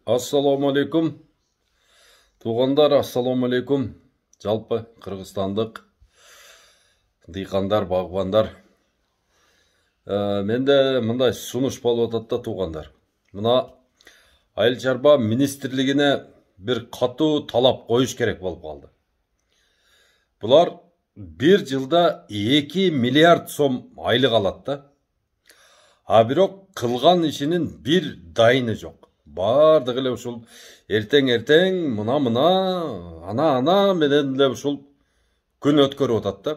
Ассаламу алейкум. Туғандар, ассаламу алейкум. Жалпы қырғызстандық дыйқандар, бағбандар. Менде мындай сунуш болуп атат да туғандар. Мына айыл чарба министрлигине bir катуу талап коюш керек болуп калды. Булар bir жылда 2 миллиард сом айлык алат да. А бирок кылган ишинин bir дайыны жок. Бардыгы эле ушул эртең мына ана менен эле ушул күн өткөрүп атат да.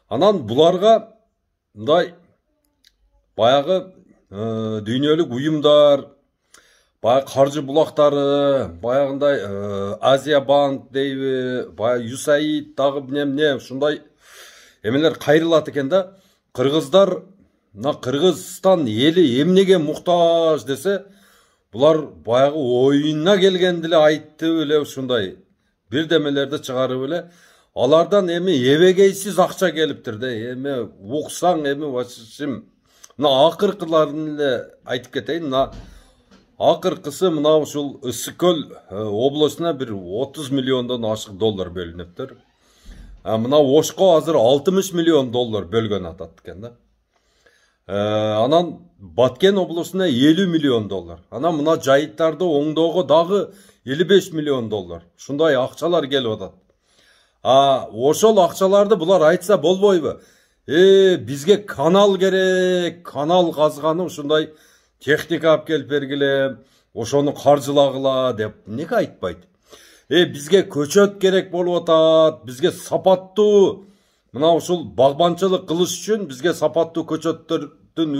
Анан буларга мындай баягы дүйнөлүк уюмдар, баягы каржы булактары, баягындай Азия банк дейби, баягы USAID дагы эмне ушундай эмелер кайрылат экен да. Кыргыздар, мына Кыргызстан эли эмнеге муктаж десе, булар баягы оюна келгенде эле айтты эле ушундай бирдемелерди чыгарып эле алардан эми эбегейсиз акча келиптир да. Эми уксаң эми башым мына акыркыларын эле айтып кетейин. Мына акыркысы мына ушул Ысык-Көл областына bir 30 миллиондон ашык доллар бөлүнөптүр. Мына Ошко азыр 60 миллион доллар бөлгөн атат экен да. Анан Баткен областына 50 миллион доллар. Анан мына жайыттарды оңдоого дагы 55 миллион доллар. Ушундай акчалар келип атат. Ошол акчаларды булар айтса болбойбу? Бизге канал керек, канал казганы ушундай техника алып келип бергиле, ошону каржылагыла деп неге айтпайт? Бизге көчөт керек болуп атат, бизге сапаттуу мына ушул багбанчылык кылыш үчүн бизге сапаттуу көчөттөрдүн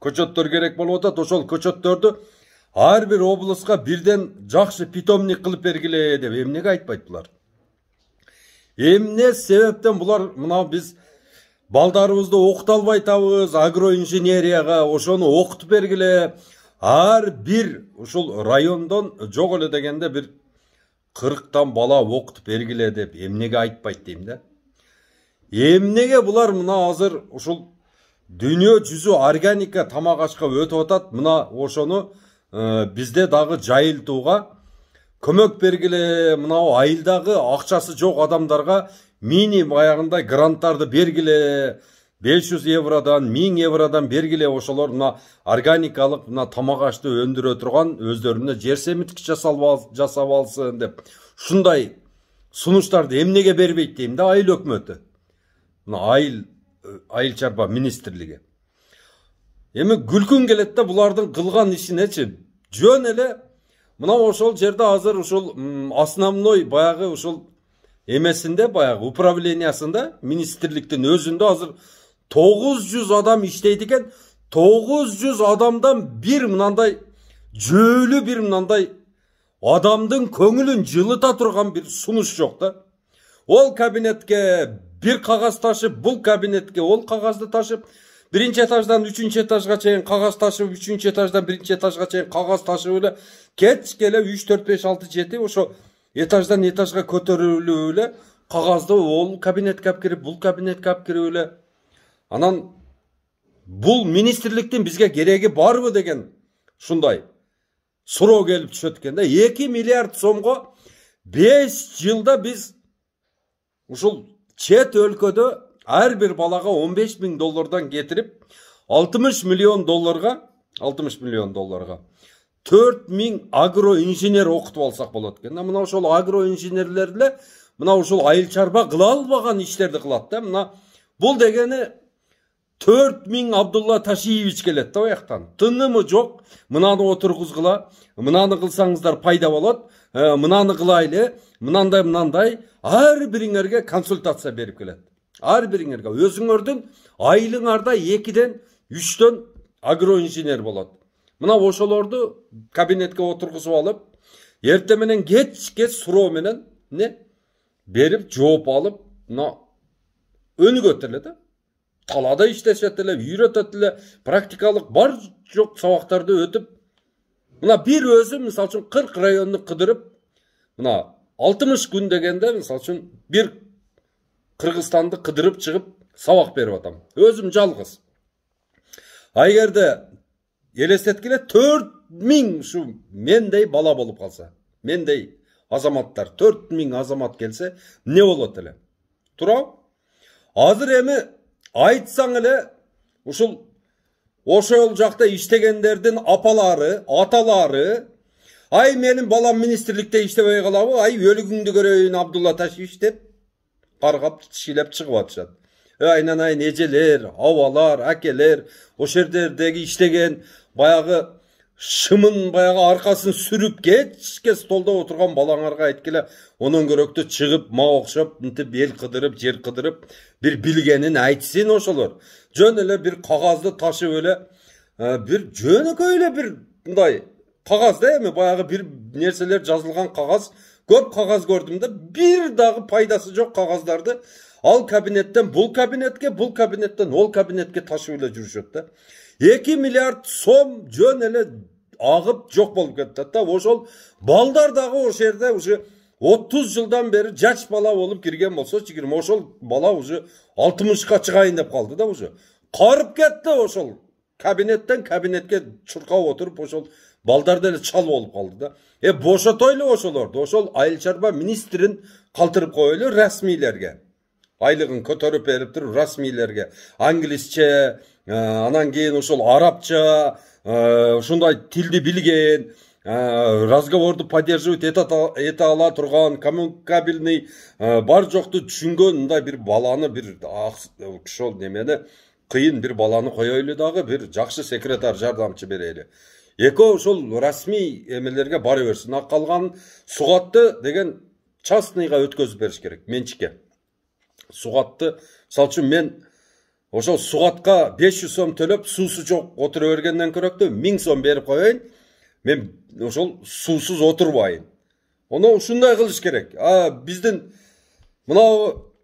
көчөттөр керек болуп атат. Ошол көчөттөрдү ар бир областка бирден жакшы питомник кылып бергиле деп эмнеге айтпайт булар? Эмне себептен булар мына биз балдарыбызды окута албай атабыз, агроинженерияга ошону окутуп бергиле. Ар бир ушул райондон жок эле дегенде bir 40 бала окутуп бергиле деп эмнеге айтпайт дейм да. Эмнеге булар мына азыр ушул дүйнө жүзү органика тамак ашка өтүп атат. Мына ошону бизде дагы жайылтууга көмөк бергиле. Мына айылдагы акчасы жок адамдарга мини баягындай гранттарды бергиле. 500 евродан, 1000 евродан бергиле. Ошолор мына органикалык мына тамак ашты өндүрө турган өздөрүнө жер семиткич жасап алсын деп. Ушундай сунуштарды эмнеге бербейт дейм да айыл өкмөтү. Мына айыл чарба министрлиги. Эми күлкүн келет да булардын кылган ишинечи. Жөн эле мына ошол жерде азыр ушул основной баягы ушул эмесинде баягы управлениясында министрликтин өзүндө азыр 900 адам иштейт экен. 900 адамдан bir мынандай жөөлүү bir мынандай адамдын көңүлүн жылыта турган bir сунуш жок да. Ол кабинетке bir кагаз ташып, бул кабинетке ол кагазды ташып, биринчи этаждан 3-чү этажга чейин кагаз ташып, 3-чү этаждан 1-чи этажга чейин кагаз ташып эле кечкеле 3 4 5 6 7 ошо этаждан этажга көтөрүлүп эле кагазды ол кабинетке алып кирип, бул кабинетке алып кирип эле анан бул министрликтин бизге кереги барбы деген ушундай суроо келип түшөт экен да. 2 миллиард сомго 5 жылда биз ушул чет өлкөдө ар бир балага 15 000 доллардан кетирип 60 миллион долларга 4000 агроинженер окутуп алсак болот экен. Мына ошол агроинженерлер мына ушул айыл чарба кыла албаган иштерди кылат да. Мына бул дегени 4000 Абдулла Ташиевич келет да ояктан. Тынымы жок. Мынаны отургузгула, мынаны кылсаңыздар пайда болот, мынаны кылайлы, мынандай ар бириңерге консультация берип келет. Ар бириңерге өзүңөрдүн айылыңарда 2-ден 3-төн агроинженер болот. Мына ошолорду кабинетке отургузуп алып, эртең менен кечке суроо менен берип жооп алып, мына өнүгөт эле да. Талада иштешет эле, үйрөтөт эле, практикалык бар жок сабактарды өтүп, мына бир өзү мисалы үчүн 40 районду кыдырып, мына 60 күн дегенде мисалы үчүн бир Кыргызстанды кыдырып чыгып сабак берип атам. Өзүм жалгыз. Эгерде элестеткиле 4 4000 şu mendey bala bolup kalsa, mendey azamattар 4000 azamat gelse ne bolot ele? Turam? Azыр эми айтсаң эле ушул ошол жакта иштегендердин апалары, аталары, ай менин балам министрликте иштебей калабы, ай өлүгүңдү көрөйүн Абдулла Ташевич деп каргап шилеп чыгып атышат. Айнанайын эжелер, абалар, акелер, ошол жердеги иштеген баягы шымын баягы аркасын сүрүп кечке столдо отурган балаңарга айткеле, онон көрөктө чыгып мага окшоп мынтип эл кыдырып, жер кыдырып бир билгенин айтсын ошолор. Жөн эле бир кагазды ташып эле бир жөнөкөй эле бир мындай кагазда эми баягы бир нерселер жазылган кагаз, көп кагаз көрдүм да, бир дагы пайдасы жок кагаздарды ал кабинеттен бул кабинетке, бул кабинеттен ол кабинетке ташып эле жүрүшөт да. 2 миллиард сом жөн эле агып жок болуп кетет да. Ошол балдар дагы ошол жерде уже 30 жылдан бери жаш бала болуп кирген болсо, чигирим ошол бала уже 60ка чыгайын деп калды да уже. Карып кетти ошол кабинеттен кабинетке чуркап отуруп ошол балдар деле чал болуп калды да. Бошотойлу ошолорду. Ошол айыл чарба министрин калтырып коелу расмийлерге. Айлыгын көтөрүп берип туруп расмийлерге. Англисче, анан кийин ошол арабча, ушундай тилди билген, разговорду поддерживать эте ала турган, коммуникабельный, бар жокту түшүнгөн мындай бир баланы, бир ошол немени кыйын бир баланы коёйлу дагы, бир жакшы секретарь жардамчы берели. Экөө ошол расмий эмелерге бара берсин. Калган сугатты деген частныйга өткөзүп бериш керек, менчикке. Сугатты, мисалы үчүн мен ошол сугатка 500 сом төлөп, суусу жок отура бергенден көрөктө 1000 сом берип коеюн, мен ошол суусуз отурбайын. Оны ушундай кылыш керек. Биздин мынау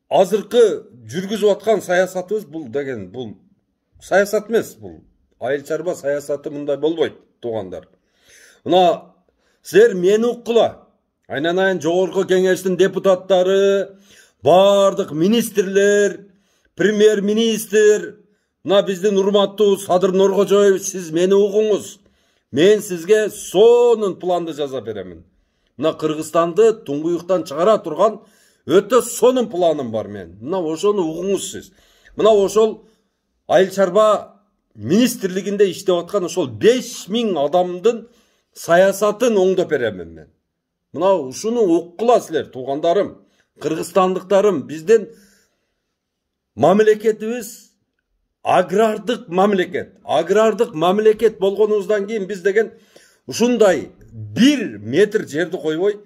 азыркы жүргүзүп аткан саясатыбыз бул деген, бул саясат эмес, бул айыл чарба саясаты мындай болбойт, туугандар. Мына силер мени уккула. Айнанайын жогорку кеңештин депутаттары, бардык министрлер, премьер-министр, мына биздин урматтуу Садыр Нуркожоевич, сиз мени угуңуз. Мен сизге сонун планды жаза беремин. Мына Кыргызстанды туңгуюктан чыгара турган өтө сонун планым бар мен. Мына ошону угуңуз сиз. Мына ошол айыл чарба министрлигинде иштеп аткан ошол 5000 адамдын саясатын оңдоп беремин мен. Мына ушуну уккула силер, туугандарым, кыргызстандыктарым. Биздин мамлекетибиз агрардык мамлекет. Агрардык мамлекет болгонубуздан кийин биз деген ушундай 1 метр жерди койбой,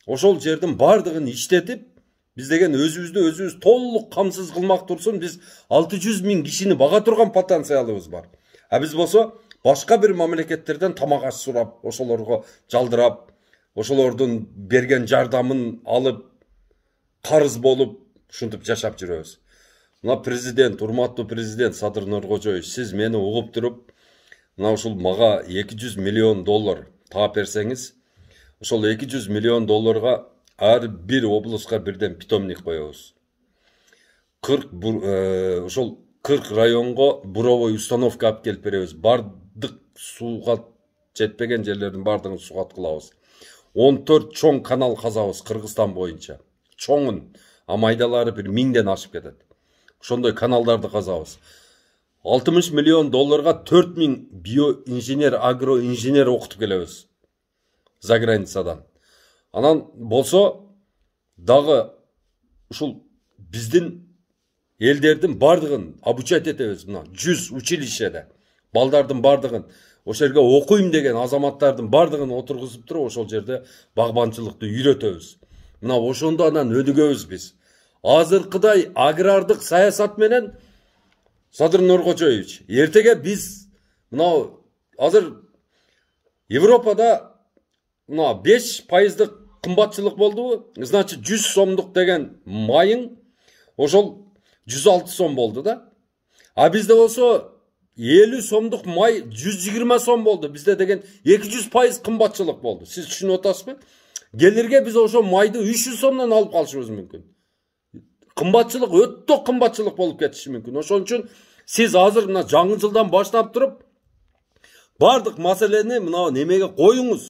ошол жердин бардыгын иштетип, биз деген өзүбүздү толук камсыз кылмак турсун, биз 600 000 кишини бага турган потенциалыбыз бар. Биз болсо башка бир мамлекеттерден тамак аш сурап, ошолорго жалдырап, ошолордун берген жардамын алып, карыз болуп, ушинтип жашап жүрөбүз. Мына президент, урматтуу президент Садыр Нуркожоевич, сиз мени угуп туруп, мына ушул мага 200 миллион доллар таап берсеңиз, ошол 200 миллион долларга ар бир облуска бирден питомник коебуз. 40 районго буровой установка алып келип беребиз. Бардык сууга жетпеген жерлердин бардыгын сугат кылабыз. 14 чоң канал казабыз Кыргызстан боюнча. Чоңун, майдалары бир 1000ден ашып кетет. Ошондой каналдарды казабыз. 60 миллион долларга 4000 биоинженер, агроинженер окутуп келебиз за границадан. Анан болсо дагы ушул биздин элдердин бардыгын обучать этебиз. Мына 100 училищеде балдардын бардыгын, ошол жерге окуйм деген азаматтардын бардыгын отургузуп туруп, ошол жерде багбанчылыкты үйрөтөбүз. Мына ошондо анан өнүгөбүз биз. Азыркыдай агрардык саясат менен Садыр Нуркожоевич, эртеге биз мына азыр Европада мына 5% кымбатчылык болду. Значит 100 сомдук деген майың ошол 106 сом болду да. Бизде болсо 50 сомдук май 120 сом болду. Бизде деген 200% кымбатчылык болду. Сиз түшүнүп атасызбы? Келирге биз ошо майды 300 сомдон алып калышыбыз мүмкүн. Кымбатчылык өтө кымбатчылык болуп кетиши мүмкүн. Ошон үчүн сиз азыр мына жаңы жылдан баштап туруп Бардық мәселені мынау немеге қойыңыз.